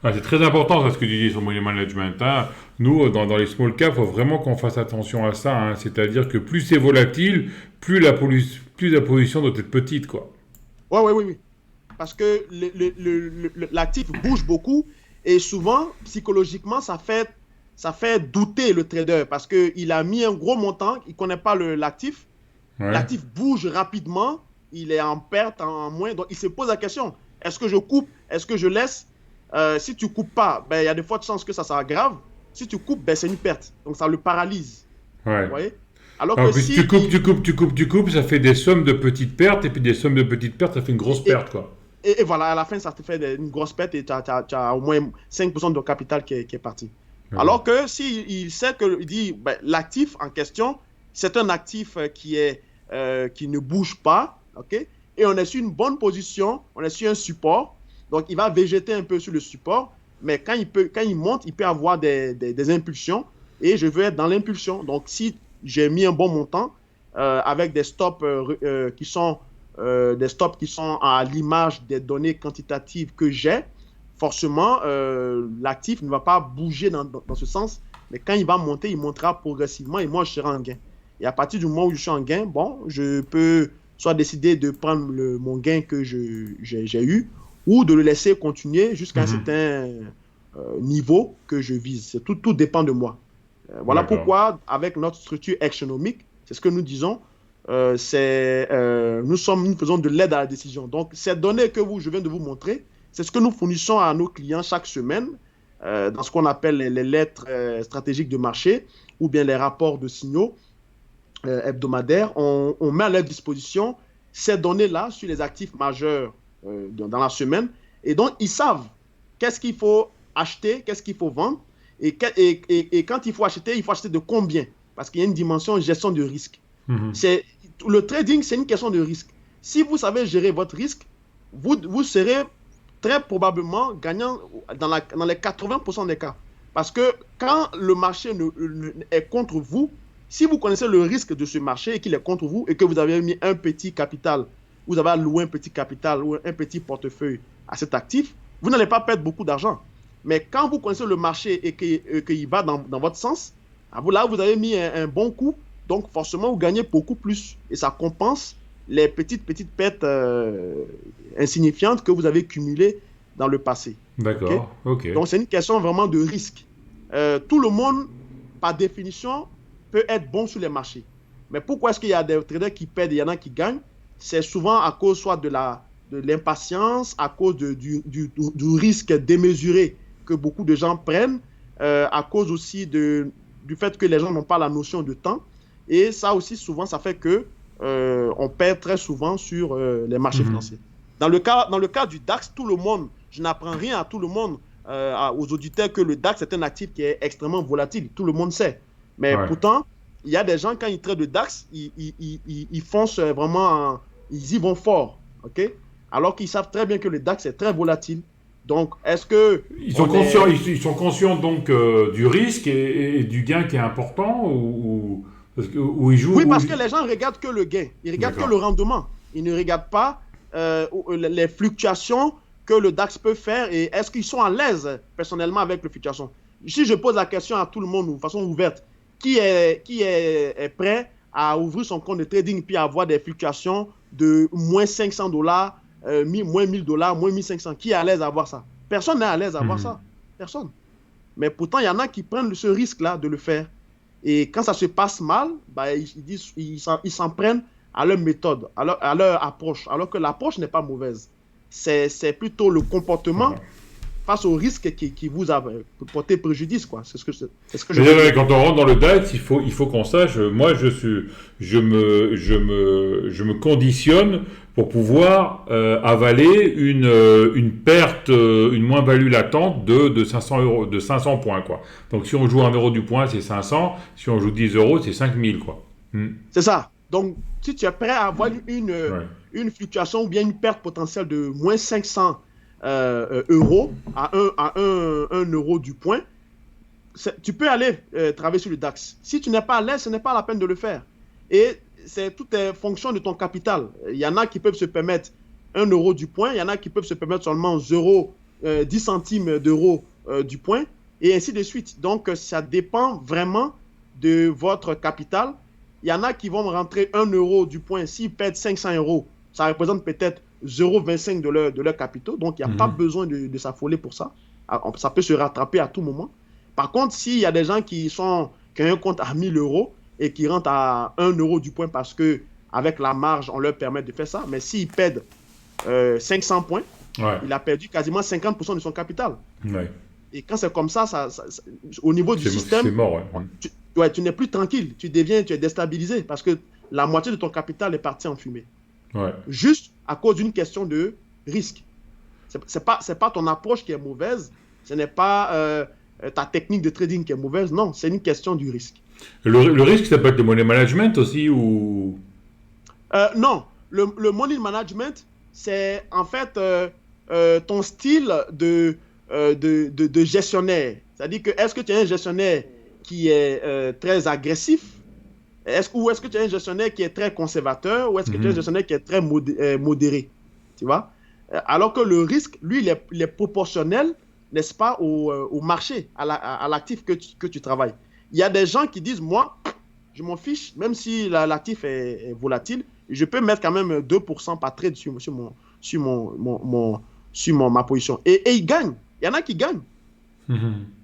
Ah, c'est très important ça, ce que tu dis sur money management, hein. Nous, dans les small caps, il faut vraiment qu'on fasse attention à ça, hein. C'est-à-dire que plus c'est volatile, plus la position doit être petite, quoi. Oui. Parce que l'actif bouge beaucoup et souvent, psychologiquement, ça fait douter le trader parce qu'il a mis un gros montant, il ne connaît pas l'actif. Ouais. L'actif bouge rapidement, il est en perte, en moins. Donc, il se pose la question, est-ce que je coupe? Est-ce que je laisse? Si tu ne coupes pas, il y a de fortes chances que ça s'aggrave. Si tu coupes, c'est une perte. Donc, ça le paralyse. Ouais. Vous voyez? Alors Alors que que si si tu coupes, ça fait des sommes de petites pertes, et puis des sommes de petites pertes, ça fait une grosse perte, quoi. et voilà, à la fin, ça te fait une grosse perte et tu as au moins 5% de capital qui est parti. Ouais. Alors que s'il sait que il dit l'actif en question, c'est un actif qui ne bouge pas, ok? Et on est sur une bonne position, on est sur un support, donc il va végéter un peu sur le support, mais quand il monte, il peut avoir des impulsions et je veux être dans l'impulsion. Donc si j'ai mis un bon montant avec des stops qui sont à l'image des données quantitatives que j'ai, forcément, l'actif ne va pas bouger dans ce sens, mais quand il va monter, il montera progressivement et moi, je serai en gain. Et à partir du moment où je suis en gain, bon, je peux soit décider de prendre mon gain que j'ai eu ou de le laisser continuer jusqu'à un certain niveau que je vise. Tout dépend de moi. Voilà pourquoi, avec notre structure économique, c'est ce que nous disons, nous faisons de l'aide à la décision. Donc, ces données que je viens de vous montrer, c'est ce que nous fournissons à nos clients chaque semaine dans ce qu'on appelle les lettres stratégiques de marché ou bien les rapports de signaux hebdomadaires. On met à leur disposition ces données-là sur les actifs majeurs dans la semaine. Et donc, ils savent qu'est-ce qu'il faut acheter, qu'est-ce qu'il faut vendre. Et quand il faut acheter de combien? Parce qu'il y a une dimension gestion de risque. Le trading, c'est une question de risque. Si vous savez gérer votre risque, vous serez très probablement gagnant dans les 80% des cas. Parce que quand le marché est contre vous, si vous connaissez le risque de ce marché et qu'il est contre vous et que vous avez mis un petit capital, vous avez alloué un petit capital ou un petit portefeuille à cet actif, vous n'allez pas perdre beaucoup d'argent. Mais quand vous connaissez le marché et qu'il va dans votre sens, là, vous avez mis un bon coup, donc forcément, vous gagnez beaucoup plus. Et ça compense les petites pertes insignifiantes que vous avez cumulées dans le passé. D'accord, ok. Donc, c'est une question vraiment de risque. Tout le monde, par définition, peut être bon sur les marchés. Mais pourquoi est-ce qu'il y a des traders qui perdent et il y en a qui gagnent? C'est souvent à cause soit de l'impatience, à cause du risque démesuré que beaucoup de gens prennent, à cause aussi du fait que les gens n'ont pas la notion de temps. Et ça aussi, souvent, ça fait que on perd très souvent sur les marchés financiers. Dans le cas du DAX, tout le monde, je n'apprends rien à tout le monde, aux auditeurs, que le DAX est un actif qui est extrêmement volatile. Tout le monde sait. Mais pourtant, il y a des gens, quand ils traitent le DAX, ils foncent vraiment, ils y vont fort. Okay? Alors qu'ils savent très bien que le DAX est très volatile. Donc, est-ce que... Ils sont conscients donc du risque et du gain qui est important ou ils jouent... Oui, parce que les gens ne regardent que le gain. Ils regardent que le rendement. Ils ne regardent pas les fluctuations que le DAX peut faire et est-ce qu'ils sont à l'aise personnellement avec les fluctuations. Si je pose la question à tout le monde de façon ouverte, qui est prêt à ouvrir son compte de trading puis à avoir des fluctuations de moins $500, moins $1000, moins 1500? Qui est à l'aise à avoir ça? Personne n'est à l'aise à avoir ça. Personne. Mais pourtant, il y en a qui prennent ce risque-là de le faire. Et quand ça se passe mal, ils s'en prennent à leur méthode, à leur approche, alors que l'approche n'est pas mauvaise. C'est plutôt le comportement face au risque qui vous a porté préjudice, quoi. C'est ce que je veux dire. Quand on rentre dans le DAX, il faut qu'on sache. Moi, je me conditionne pour pouvoir avaler une perte, une moins-value latente de 500 points, quoi. Donc, si on joue 1 euro du point, c'est 500. Si on joue 10 euros, c'est 5000, quoi. C'est ça. Donc, si tu es prêt à avoir une fluctuation ou bien une perte potentielle de moins 500 euros à 1 euro du point, tu peux aller travailler sur le DAX. Si tu n'es pas à l'aise, ce n'est pas la peine de le faire. Et tout est fonction de ton capital. Il y en a qui peuvent se permettre 1 euro du point, il y en a qui peuvent se permettre seulement 10 centimes d'euros du point, et ainsi de suite. Donc, ça dépend vraiment de votre capital. Il y en a qui vont rentrer 1 euro du point. S'ils perdent 500 euros, ça représente peut-être 0,25 de leur capitaux. Donc, il n'y a pas besoin de s'affoler pour ça. Ça peut se rattraper à tout moment. Par contre, s'il y a des gens qui ont un compte à 1 000 euros et qui rentrent à 1 euro du point parce qu'avec la marge, on leur permet de faire ça, mais s'ils perdent 500 points, il a perdu quasiment 50% de son capital. Ouais. Et quand c'est comme ça, au niveau du système, c'est mort, tu n'es plus tranquille, tu es déstabilisé parce que la moitié de ton capital est partie en fumée. Ouais. Juste à cause d'une question de risque. C'est pas ton approche qui est mauvaise, ce n'est pas ta technique de trading qui est mauvaise, non, c'est une question du risque. Le risque, ça peut être le money management aussi ou... Non, le money management, c'est en fait ton style de gestionnaire. C'est-à-dire que est-ce que tu es un gestionnaire qui est très agressif ou est-ce que tu es un gestionnaire qui est très conservateur ou est-ce que tu es un gestionnaire qui est très modéré, tu vois? Alors que le risque, lui, il est proportionnel, n'est-ce pas, au marché, à l'actif que tu travailles. Il y a des gens qui disent, moi, je m'en fiche, même si l'actif est volatile, je peux mettre quand même 2% par trade sur ma position. Et ils gagnent. Il y en a qui gagnent.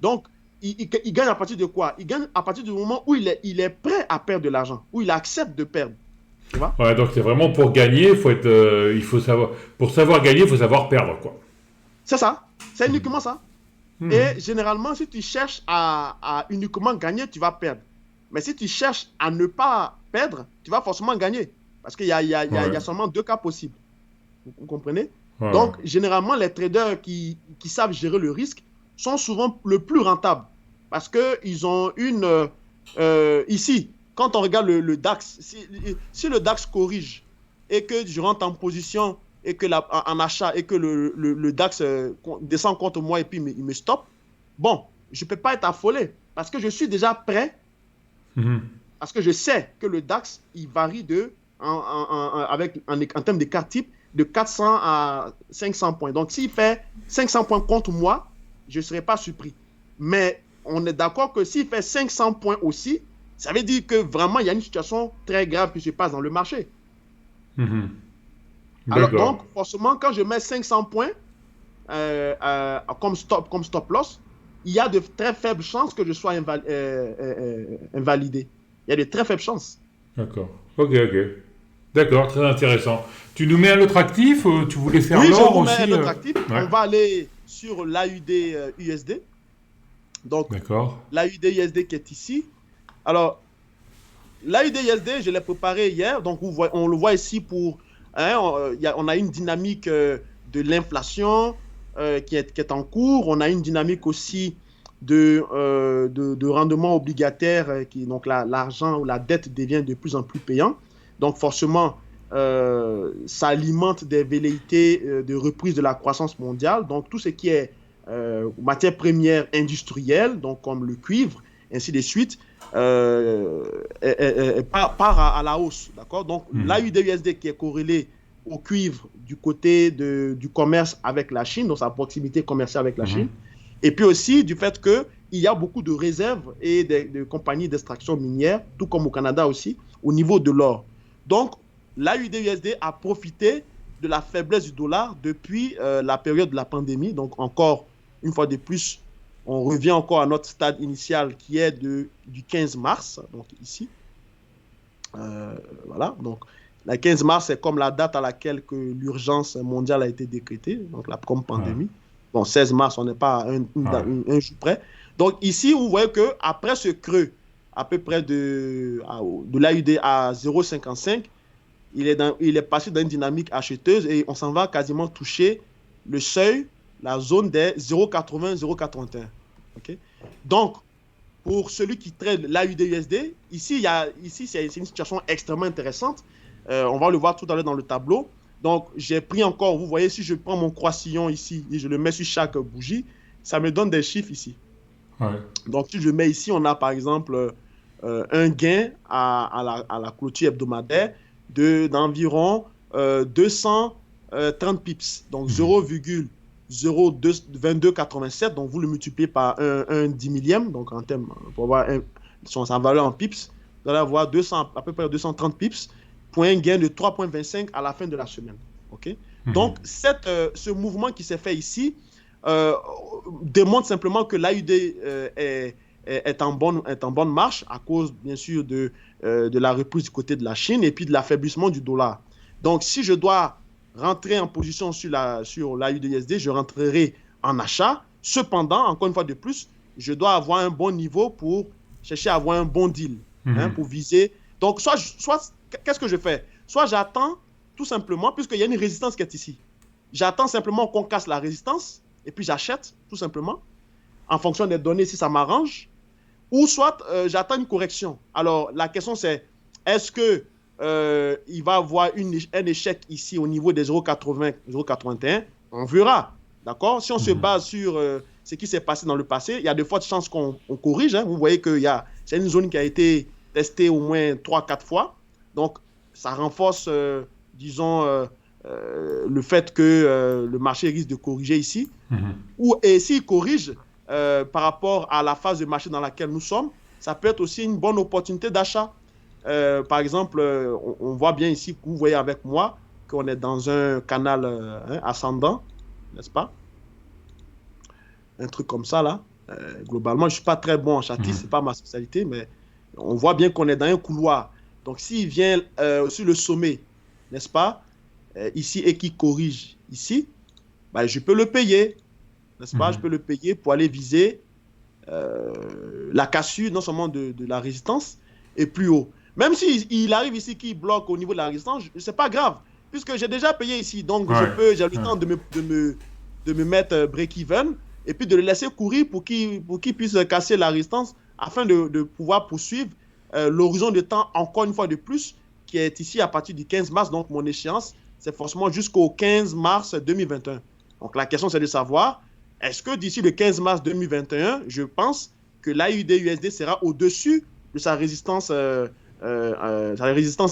Donc, il gagne à partir de quoi? Il gagne à partir du moment où il est prêt à perdre de l'argent, où il accepte de perdre. Tu vois? Ouais, donc c'est vraiment pour gagner, il faut savoir, pour savoir gagner, il faut savoir perdre, quoi. C'est ça. C'est uniquement ça. Et généralement, si tu cherches à uniquement gagner, tu vas perdre. Mais si tu cherches à ne pas perdre, tu vas forcément gagner. Parce qu'il y a seulement 2 cas possibles. Vous comprenez? Donc, généralement, les traders qui savent gérer le risque sont souvent le plus rentables. Parce qu'ils ont ici, quand on regarde le DAX, si le DAX corrige et que je rentre en position et que en achat et que le DAX descend contre moi et puis il me stoppe, bon, je ne peux pas être affolé parce que je suis déjà prêt, parce que je sais que le DAX, il varie en termes d'écart type de 400 à 500 points. Donc, s'il fait 500 points contre moi, je ne serai pas surpris. Mais on est d'accord que s'il fait 500 points aussi, ça veut dire que vraiment, il y a une situation très grave qui se passe dans le marché. Alors, donc, forcément, quand je mets 500 points comme stop loss, il y a de très faibles chances que je sois invalidé. Il y a de très faibles chances. D'accord. Ok. D'accord, très intéressant. Tu nous mets un autre actif? Tu voulais faire l'or aussi? Oui, je vous mets un autre actif. On va aller sur l'AUD USD. Donc, l'AUD USD qui est ici. Alors, l'AUD USD, je l'ai préparé hier. Donc, on le voit ici pour... on a une dynamique de l'inflation qui est en cours. On a une dynamique aussi de rendement obligataire. Donc, l'argent ou la dette devient de plus en plus payant. Donc, forcément, ça alimente des velléités de reprise de la croissance mondiale. Donc, tout ce qui est matières premières industrielles, donc comme le cuivre, ainsi de suite, part à la hausse. D'accord? Donc, l'AUD-USD qui est corrélé au cuivre du côté du commerce avec la Chine, donc sa proximité commerciale avec la Chine, et puis aussi du fait qu'il y a beaucoup de réserves et de compagnies d'extraction minière, tout comme au Canada aussi, au niveau de l'or. Donc, l'AUD-USD a profité de la faiblesse du dollar depuis la période de la pandémie. Donc, encore une fois de plus, on revient encore à notre stade initial qui est du 15 mars, donc ici. Voilà, donc le 15 mars, c'est comme la date à laquelle l'urgence mondiale a été décrétée, donc comme pandémie. Bon, 16 mars, on n'est pas à un jour près. Donc ici, vous voyez qu'après ce creux, à peu près de l'AUD à 0,55, il est passé dans une dynamique acheteuse et on s'en va quasiment toucher le seuil, la zone des 0,80, 0,81. Okay? Donc, pour celui qui trade l'AUD-USD, ici, c'est une situation extrêmement intéressante. On va le voir tout à l'heure dans le tableau. Donc, j'ai pris encore, vous voyez, si je prends mon croissillon ici et je le mets sur chaque bougie, ça me donne des chiffres ici. Ouais. Donc, si je mets ici, on a par exemple un gain à la clôture hebdomadaire d'environ 230 pips, donc Mhm. 0,2287. Donc, vous le multipliez par un 10 millième, donc en termes, pour avoir sa valeur en pips, vous allez avoir 200, à peu près 230 pips pour un gain de 3,25 à la fin de la semaine. OK? Mhm. Donc, ce mouvement qui s'est fait ici euh, démontre simplement que l'AUD est en bonne marche à cause, bien sûr, de la reprise du côté de la Chine et puis de l'affaiblissement du dollar. Donc, si je dois rentrer en position sur l'AUDUSD, je rentrerai en achat. Cependant, encore une fois de plus, je dois avoir un bon niveau pour chercher à avoir un bon deal, hein, Mhm. pour viser. Donc, soit qu'est-ce que je fais? Soit j'attends tout simplement, puisqu'il y a une résistance qui est ici. J'attends simplement qu'on casse la résistance et puis j'achète tout simplement en fonction des données si ça m'arrange, ou soit j'attends une correction. Alors la question c'est, est-ce que il va y avoir un échec ici au niveau des 0,80, 0,81? On verra, d'accord? Si on se Mhm. base sur ce qui s'est passé dans le passé, il y a de fortes chances qu'on corrige, hein. Vous voyez que c'est une zone qui a été testée au moins 3-4 fois. Donc, ça renforce, disons, le fait que le marché risque de corriger ici. Mhm. Et s'il corrige par rapport à la phase de marché dans laquelle nous sommes, ça peut être aussi une bonne opportunité d'achat. Par exemple, on voit bien ici, vous voyez avec moi, qu'on est dans un canal ascendant, n'est-ce pas? Un truc comme ça, là. Globalement, je ne suis pas très bon en châtisse, ce Mhm. n'est pas ma spécialité, mais on voit bien qu'on est dans un couloir. Donc, s'il vient sur le sommet, n'est-ce pas, ici, et qu'il corrige ici, ben, je peux le payer, n'est-ce pas? Je Mhm. peux le payer pour aller viser la cassure, non seulement de la résistance, et plus haut. Même s'il arrive ici qu'il bloque au niveau de la résistance, ce n'est pas grave, puisque j'ai déjà payé ici. Donc, Ouais. j'ai le Ouais. temps de me mettre break-even et puis de le laisser courir pour qu'il puisse casser la résistance afin de pouvoir poursuivre l'horizon de temps, encore une fois de plus, qui est ici à partir du 15 mars. Donc, mon échéance, c'est forcément jusqu'au 15 mars 2021. Donc, la question, c'est de savoir, est-ce que d'ici le 15 mars 2021, je pense que l'AUD-USD sera au-dessus de sa résistance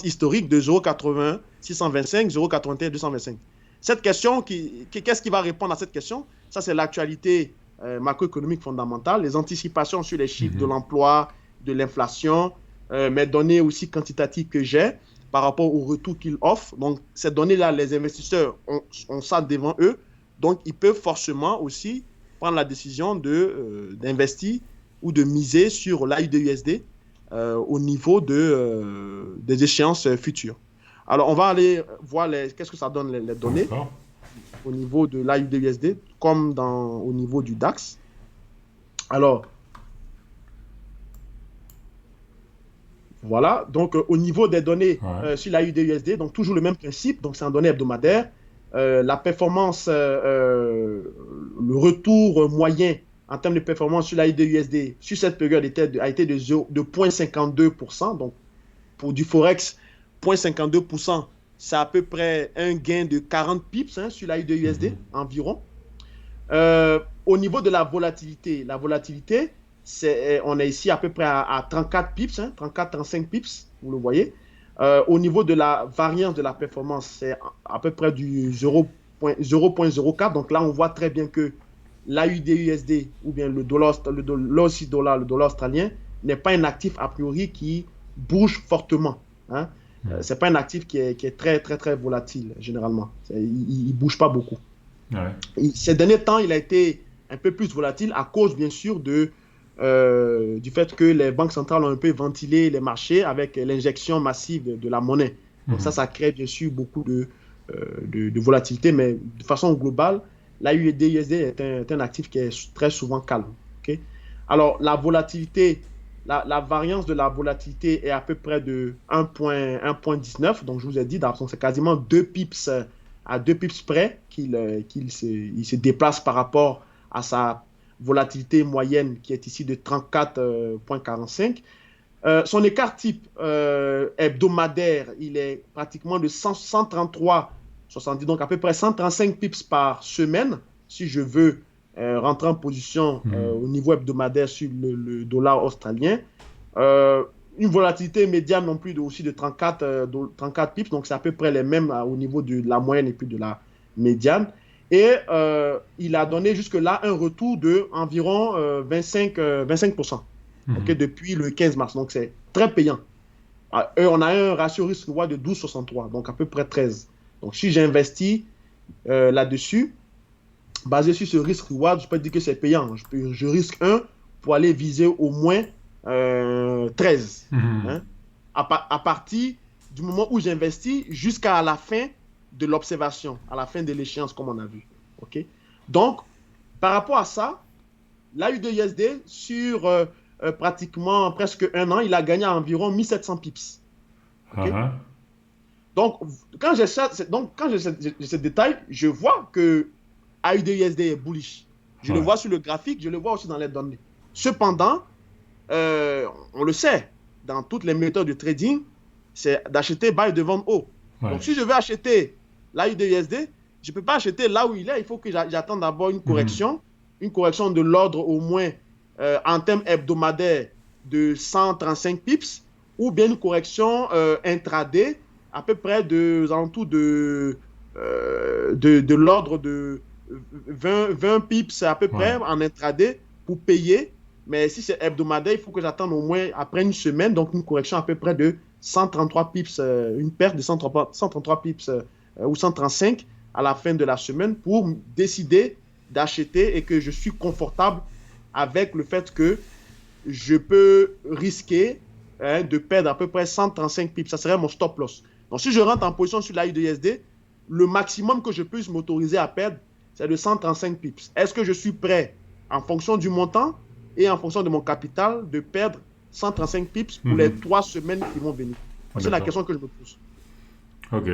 historique de 0,80, 625, 0,81, 225. Cette question, qu'est-ce qui va répondre à cette question? Ça, c'est l'actualité macroéconomique fondamentale, les anticipations sur les chiffres de Mhm. l'emploi, de l'inflation, mes données aussi quantitatives que j'ai par rapport au retour qu'ils offrent. Donc, ces données-là, les investisseurs ont ça devant eux. Donc, ils peuvent forcément aussi prendre la décision d'investir ou de miser sur l'AUD-USD au niveau des échéances futures. Alors, on va aller voir qu'est-ce que ça donne les données D'accord. au niveau de l'AUD-USD comme au niveau du DAX. Alors, voilà. Donc, au niveau des données Ouais. sur l'AUD-USD, donc toujours le même principe. Donc, c'est en données hebdomadaires. La performance, le retour moyen en termes de performance sur l'AUD-USD sur cette période a été de 0,52%. Donc, pour du Forex, 0,52%, c'est à peu près un gain de 40 pips sur Mhm. l'AUD-USD environ. Au niveau de la volatilité, on est ici à peu près à 34 pips, 34-35 pips, vous le voyez. Au niveau de la variance de la performance, c'est à peu près du 0,04. Donc là, on voit très bien que l'AUD-USD ou bien le dollar australien n'est pas un actif a priori qui bouge fortement, hein. Mhm. C'est pas un actif qui est très, très, très volatile, généralement. Il ne bouge pas beaucoup. Ouais. Ces derniers temps, il a été un peu plus volatile à cause, bien sûr, du fait que les banques centrales ont un peu ventilé les marchés avec l'injection massive de la monnaie. Donc Mhm. ça crée, bien sûr, beaucoup de volatilité, mais de façon globale, l'AUD-USD est un actif qui est très souvent calme. Okay? Alors, la volatilité, la variance de la volatilité est à peu près de 1,19. Donc, je vous ai dit, c'est quasiment 2 pips à 2 pips près qu'il se déplace par rapport à sa volatilité moyenne qui est ici de 34,45. Son écart type hebdomadaire, il est pratiquement de 133,70, donc à peu près 135 pips par semaine si je veux rentrer en position au niveau hebdomadaire sur le dollar australien. Une volatilité médiane non plus aussi de 34 pips, donc c'est à peu près les mêmes au niveau de la moyenne et puis de la médiane. Et il a donné jusque-là un retour de environ 25%, depuis le 15 mars. Donc c'est très payant. On a un ratio risque-reward de 12,63, donc à peu près 13. Donc si j'investis là-dessus, basé sur ce risque-reward, je peux dire que c'est payant. Je risque 1 pour aller viser au moins 13. Hein, à partir du moment où j'investis jusqu'à la fin de l'observation, à la fin de l'échéance, comme on a vu. Okay? Donc, par rapport à ça, l'AUD-USD, sur pratiquement presque un an, il a gagné environ 1700 pips. Okay? Donc, quand j'ai ce détail, je vois que AUD-USD est bullish. Je le vois sur le graphique, je le vois aussi dans les données. Cependant, on le sait, dans toutes les méthodes de trading, c'est d'acheter bas et de vendre haut. Donc, si je veux acheter l'AUD-USD, je ne peux pas acheter là où il est. Il faut que j'attende d'abord une correction de l'ordre au moins en termes hebdomadaires de 135 pips, ou bien une correction intraday à peu près alentours de l'ordre de 20 pips à peu près en intraday pour payer. Mais si c'est hebdomadaire, il faut que j'attende au moins après une semaine, donc une correction à peu près de 133 pips, une perte de 133 pips ou 135 à la fin de la semaine pour décider d'acheter et que je suis confortable avec le fait que je peux risquer de perdre à peu près 135 pips. Ça serait mon stop loss. Donc, si je rentre en position sur l'AUD-USD, le maximum que je puisse m'autoriser à perdre, c'est de 135 pips. Est-ce que je suis prêt, en fonction du montant et en fonction de mon capital, de perdre 135 pips pour les 3 semaines qui vont venir? C'est la question que je me pose. Ok.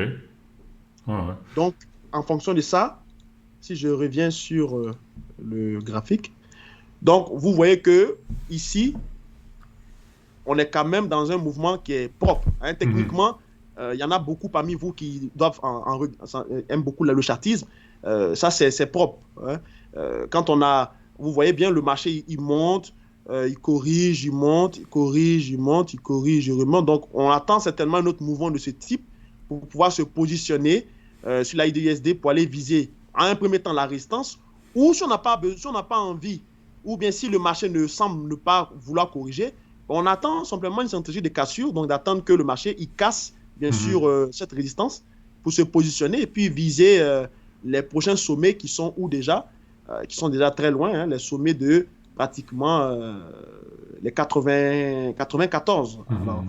Donc, en fonction de ça, si je reviens sur le graphique, donc vous voyez que ici, on est quand même dans un mouvement qui est propre. Hein. Techniquement, il y en a beaucoup parmi vous qui aiment beaucoup le chartisme. Ça, c'est propre. Hein. Vous voyez bien, le marché, il monte, il corrige, il monte, il corrige, il monte, il corrige, il remonte. Donc, on attend certainement un autre mouvement de ce type pour pouvoir se positionner sur l'AUD-USD pour aller viser en un premier temps la résistance, ou si on n'a pas envie, ou bien si le marché ne semble ne pas vouloir corriger, on attend simplement une stratégie de cassure, donc d'attendre que le marché il casse bien sûr cette résistance pour se positionner et puis viser les prochains sommets qui sont déjà très loin, hein, les sommets de pratiquement les 94. Alors,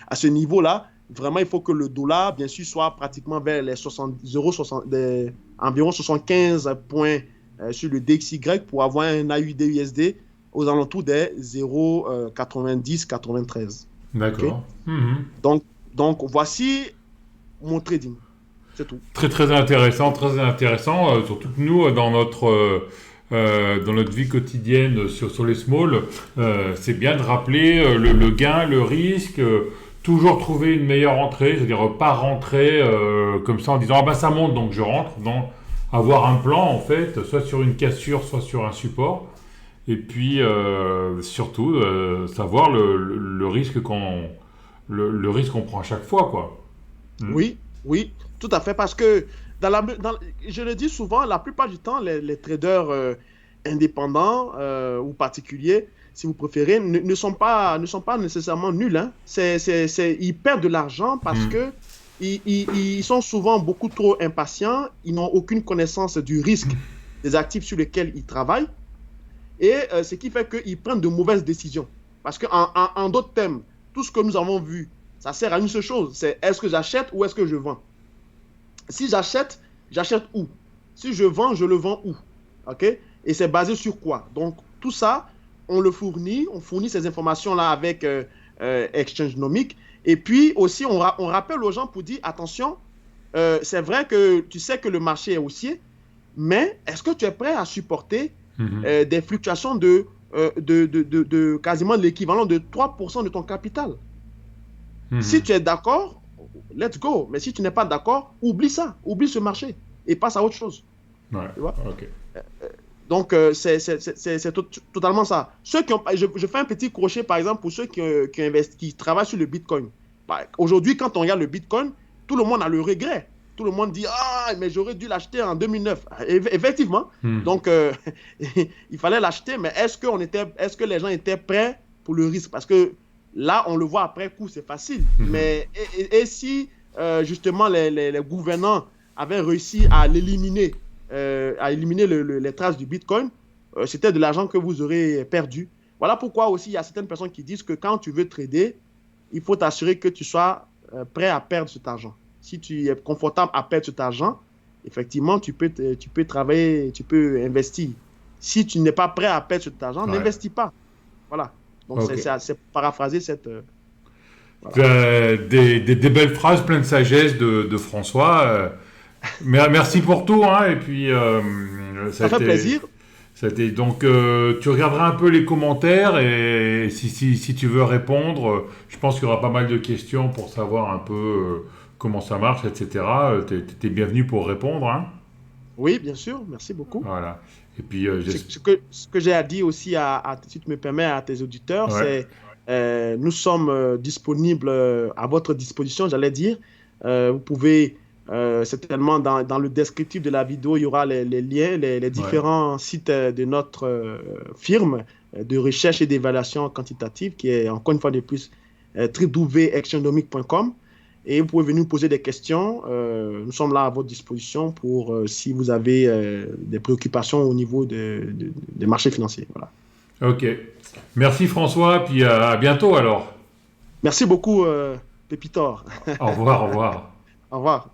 à ce niveau-là, vraiment, il faut que le dollar, bien sûr, soit pratiquement vers les environ 75 points sur le DXY pour avoir un AUD-USD aux alentours des 0,90-93. D'accord. Okay? Donc, voici mon trading. C'est tout. Très, très intéressant, surtout que nous, dans notre vie quotidienne sur les smalls, c'est bien de rappeler le gain, le risque, toujours trouver une meilleure entrée, c'est-à-dire pas rentrer comme ça en disant « Ah ben ça monte, donc je rentre ». Non, avoir un plan en fait, soit sur une cassure, soit sur un support. Et puis surtout, savoir le risque qu'on prend à chaque fois, quoi. Oui, tout à fait, parce que je le dis souvent, la plupart du temps, les traders indépendants ou particuliers, si vous préférez, ne sont pas nécessairement nuls. Hein. Ils perdent de l'argent parce que ils sont souvent beaucoup trop impatients, ils n'ont aucune connaissance du risque des actifs sur lesquels ils travaillent, et ce qui fait qu'ils prennent de mauvaises décisions. Parce qu'en d'autres termes, tout ce que nous avons vu, ça sert à une seule chose, c'est est-ce que j'achète ou est-ce que je vends? Si j'achète où? Si je vends, je le vends où? Okay? Et c'est basé sur quoi? Donc, tout ça, on fournit ces informations-là avec Exchangenomics. Et puis aussi, on rappelle aux gens pour dire, attention, c'est vrai que tu sais que le marché est haussier, mais est-ce que tu es prêt à supporter des fluctuations de quasiment l'équivalent de 3% de ton capital? Si tu es d'accord, let's go. Mais si tu n'es pas d'accord, oublie ça. Oublie ce marché et passe à autre chose. Ouais, tu vois? Okay. Donc, c'est totalement ça. Ceux qui ont, je fais un petit crochet, par exemple, pour ceux qui travaillent sur le Bitcoin. Aujourd'hui, quand on regarde le Bitcoin, tout le monde a le regret. Tout le monde dit ah, mais j'aurais dû l'acheter en 2009. Effectivement. Donc, il fallait l'acheter, mais est-ce que les gens étaient prêts pour le risque? Parce que là, on le voit après coup, c'est facile. Mais si justement les gouvernants avaient réussi à l'éliminer, les traces du Bitcoin, c'était de l'argent que vous aurez perdu. Voilà pourquoi aussi il y a certaines personnes qui disent que quand tu veux trader, il faut t'assurer que tu sois prêt à perdre cet argent. Si tu es confortable à perdre cet argent, effectivement, tu peux travailler, tu peux investir. Si tu n'es pas prêt à perdre cet argent, n'investis pas. Voilà. Donc, c'est paraphraser cette... voilà. Des belles phrases pleines de sagesse de François. Merci pour tout. Hein, et puis, ça fait plaisir. Donc, tu regarderas un peu les commentaires et si tu veux répondre, je pense qu'il y aura pas mal de questions pour savoir un peu comment ça marche, etc. Tu es bienvenu pour répondre. Hein. Oui, bien sûr. Merci beaucoup. Voilà. Et puis, ce que j'ai à dire aussi, si tu me permets, à tes auditeurs, c'est nous sommes disponibles à votre disposition, j'allais dire. Vous pouvez... certainement dans le descriptif de la vidéo, il y aura les liens, les différents sites de notre firme de recherche et d'évaluation quantitative qui est encore une fois de plus www.exxonomic.com et vous pouvez venir nous poser des questions. Nous sommes là à votre disposition pour si vous avez des préoccupations au niveau des marchés financiers. Voilà. Ok. Merci François, puis à bientôt alors. Merci beaucoup Pépitor. Au revoir, au revoir. Au revoir.